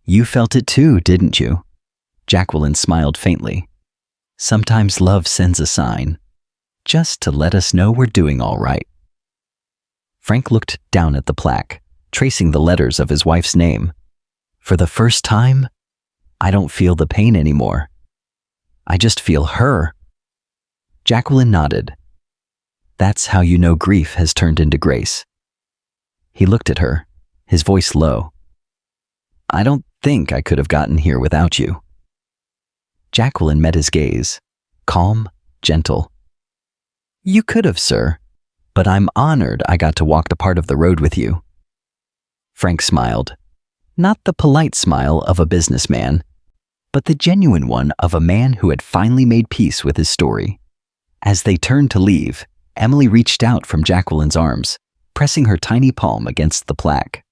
"You felt it too, didn't you?" Jacquelyn smiled faintly. "Sometimes love sends a sign, just to let us know we're doing all right." Frank looked down at the plaque, tracing the letters of his wife's name. "For the first time, I don't feel the pain anymore. I just feel her." Jacquelyn nodded. "That's how you know grief has turned into grace." He looked at her, his voice low. "I don't think I could have gotten here without you." Jacquelyn met his gaze, calm, gentle. "You could have, sir, but I'm honored I got to walk the part of the road with you." Frank smiled, not the polite smile of a businessman, but the genuine one of a man who had finally made peace with his story. As they turned to leave, Emily reached out from Jacquelyn's arms, pressing her tiny palm against the plaque.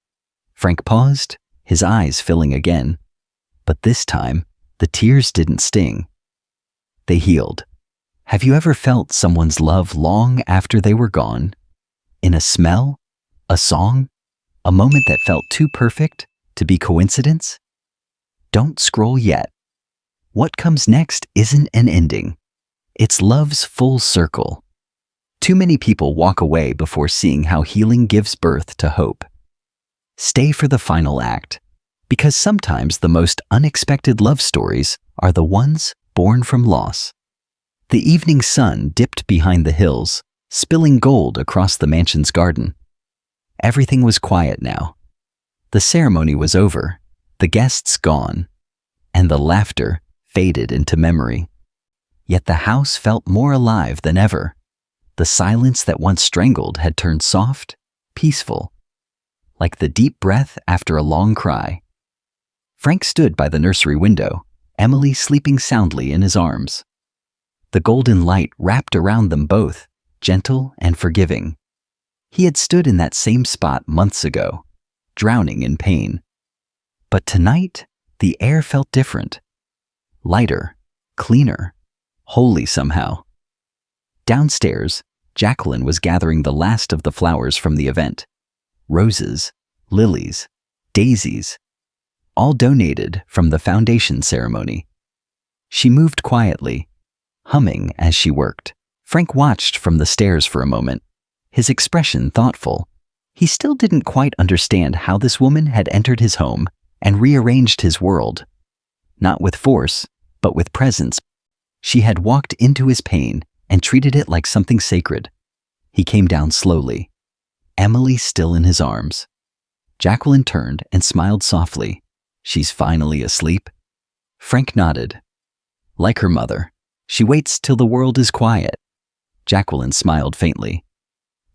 Frank paused, his eyes filling again. But this time, the tears didn't sting. They healed. Have you ever felt someone's love long after they were gone? In a smell? A song? A moment that felt too perfect to be coincidence? Don't scroll yet. What comes next isn't an ending. It's love's full circle. Too many people walk away before seeing how healing gives birth to hope. Stay for the final act, because sometimes the most unexpected love stories are the ones born from loss. The evening sun dipped behind the hills, spilling gold across the mansion's garden. Everything was quiet now. The ceremony was over, the guests gone, and the laughter faded into memory. Yet the house felt more alive than ever. The silence that once strangled had turned soft, peaceful, like the deep breath after a long cry. Frank stood by the nursery window, Emily sleeping soundly in his arms. The golden light wrapped around them both, gentle and forgiving. He had stood in that same spot months ago, drowning in pain. But tonight, the air felt different. Lighter, cleaner, holy somehow. Downstairs, Jacquelyn was gathering the last of the flowers from the event. Roses, lilies, daisies, all donated from the foundation ceremony. She moved quietly, humming as she worked. Frank watched from the stairs for a moment, his expression thoughtful. He still didn't quite understand how this woman had entered his home and rearranged his world. Not with force, but with presence. She had walked into his pain and treated it like something sacred. He came down slowly, Emily still in his arms. Jacquelyn turned and smiled softly. "She's finally asleep?" Frank nodded. Like her mother, she waits till the world is quiet. Jacquelyn smiled faintly.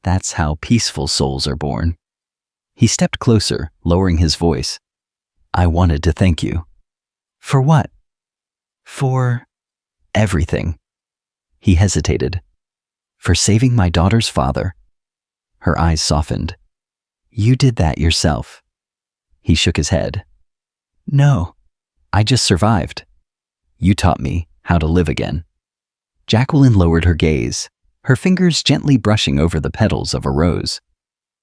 That's how peaceful souls are born. He stepped closer, lowering his voice. "I wanted to thank you." "For what?" "For everything." He hesitated. "For saving my daughter's father." Her eyes softened. "You did that yourself." He shook his head. "No, I just survived. You taught me how to live again." Jacquelyn lowered her gaze, her fingers gently brushing over the petals of a rose.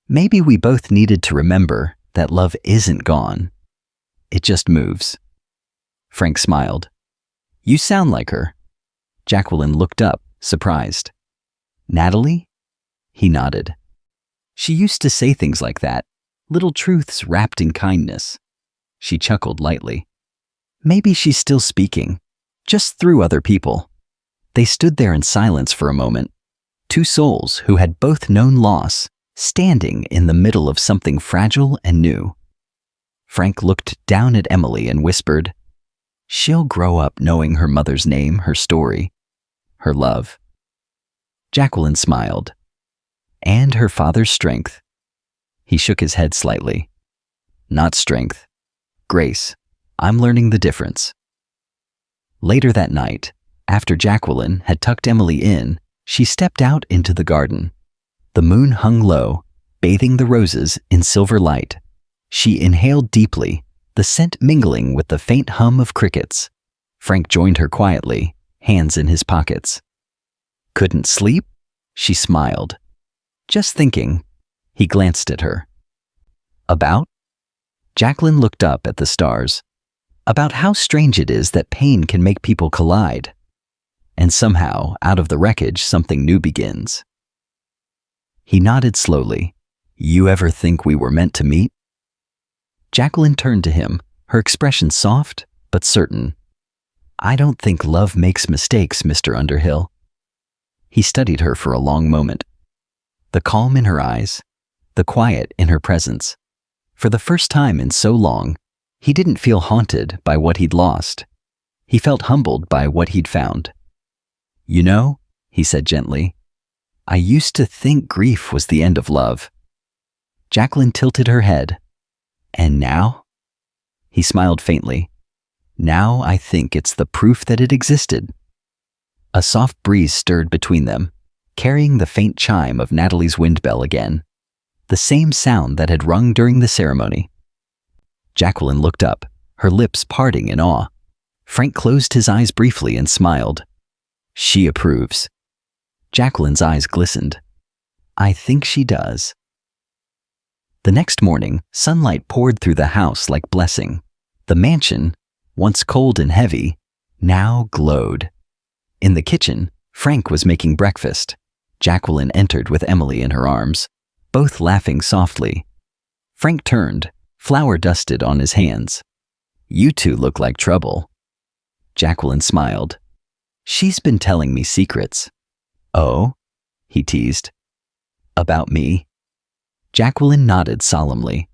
Maybe we both needed to remember that love isn't gone. It just moves. Frank smiled. You sound like her. Jacquelyn looked up, surprised. Natalie? He nodded. She used to say things like that, little truths wrapped in kindness. She chuckled lightly. Maybe she's still speaking, just through other people. They stood there in silence for a moment, two souls who had both known loss, standing in the middle of something fragile and new. Frank looked down at Emily and whispered, She'll grow up knowing her mother's name, her story, her love. Jacquelyn smiled. And her father's strength. He shook his head slightly. Not strength. Grace. I'm learning the difference. Later that night, after Jacquelyn had tucked Emily in, she stepped out into the garden. The moon hung low, bathing the roses in silver light. She inhaled deeply, the scent mingling with the faint hum of crickets. Frank joined her quietly, hands in his pockets. Couldn't sleep? She smiled. Just thinking. He glanced at her. About? Jacquelyn looked up at the stars. About how strange it is that pain can make people collide. And somehow, out of the wreckage, something new begins. He nodded slowly. You ever think we were meant to meet? Jacquelyn turned to him, her expression soft but certain. I don't think love makes mistakes, Mr. Underhill. He studied her for a long moment. The calm in her eyes, the quiet in her presence. For the first time in so long, he didn't feel haunted by what he'd lost. He felt humbled by what he'd found. You know, he said gently, I used to think grief was the end of love. Jacquelyn tilted her head. And now? He smiled faintly. Now I think it's the proof that it existed. A soft breeze stirred between them, carrying the faint chime of Natalie's wind bell again, the same sound that had rung during the ceremony. Jacquelyn looked up, her lips parting in awe. Frank closed his eyes briefly and smiled. She approves. Jacquelyn's eyes glistened. I think she does. The next morning, sunlight poured through the house like blessing. The mansion, once cold and heavy, now glowed. In the kitchen, Frank was making breakfast. Jacquelyn entered with Emily in her arms, both laughing softly. Frank turned, flour dusted on his hands. You two look like trouble. Jacquelyn smiled. She's been telling me secrets. Oh? He teased. About me? Jacquelyn nodded solemnly.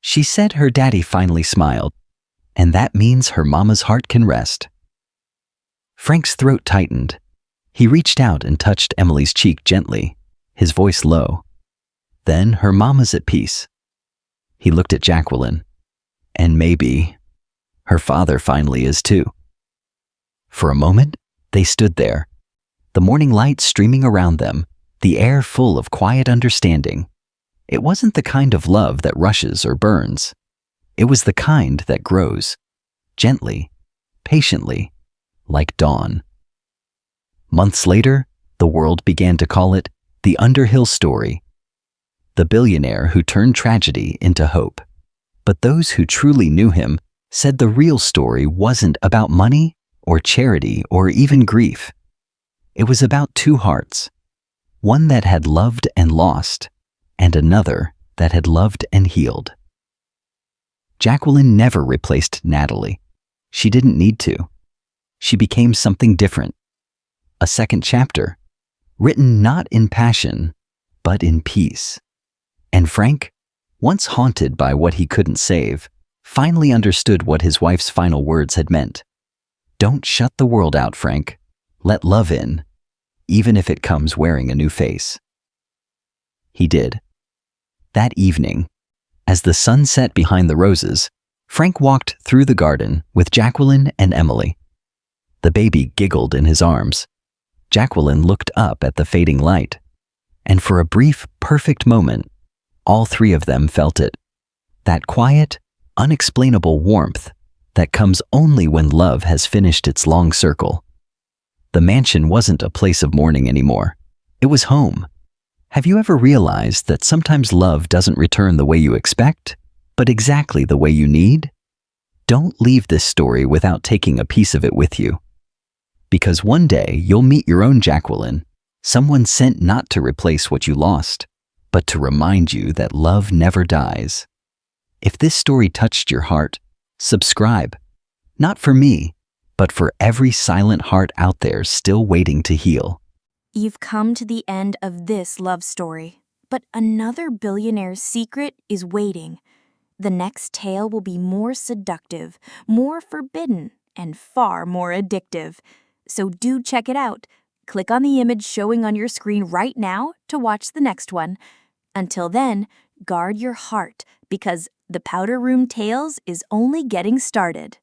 She said her daddy finally smiled, and that means her mama's heart can rest. Frank's throat tightened. He reached out and touched Emily's cheek gently, his voice low. Then her mama's at peace. He looked at Jacquelyn. And maybe her father finally is too. For a moment, they stood there, the morning light streaming around them, the air full of quiet understanding. It wasn't the kind of love that rushes or burns. It was the kind that grows, gently, patiently, like dawn. Months later, the world began to call it the Underhill story, the billionaire who turned tragedy into hope. But those who truly knew him said the real story wasn't about money or charity or even grief. It was about two hearts, one that had loved and lost, and another that had loved and healed. Jacquelyn never replaced Natalie. She didn't need to. She became something different. A second chapter, written not in passion, but in peace. And Frank, once haunted by what he couldn't save, finally understood what his wife's final words had meant. Don't shut the world out, Frank. Let love in, even if it comes wearing a new face. He did. That evening, as the sun set behind the roses, Frank walked through the garden with Jacquelyn and Emily. The baby giggled in his arms. Jacquelyn looked up at the fading light, and for a brief, perfect moment, all three of them felt it. That quiet, unexplainable warmth that comes only when love has finished its long circle. The mansion wasn't a place of mourning anymore. It was home. Have you ever realized that sometimes love doesn't return the way you expect, but exactly the way you need? Don't leave this story without taking a piece of it with you. Because one day you'll meet your own Jacquelyn, someone sent not to replace what you lost, but to remind you that love never dies. If this story touched your heart, subscribe. Not for me, but for every silent heart out there still waiting to heal. You've come to the end of this love story, but another billionaire's secret is waiting. The next tale will be more seductive, more forbidden, and far more addictive. So do check it out. Click on the image showing on your screen right now to watch the next one. Until then, guard your heart because the Powder Room Tales is only getting started.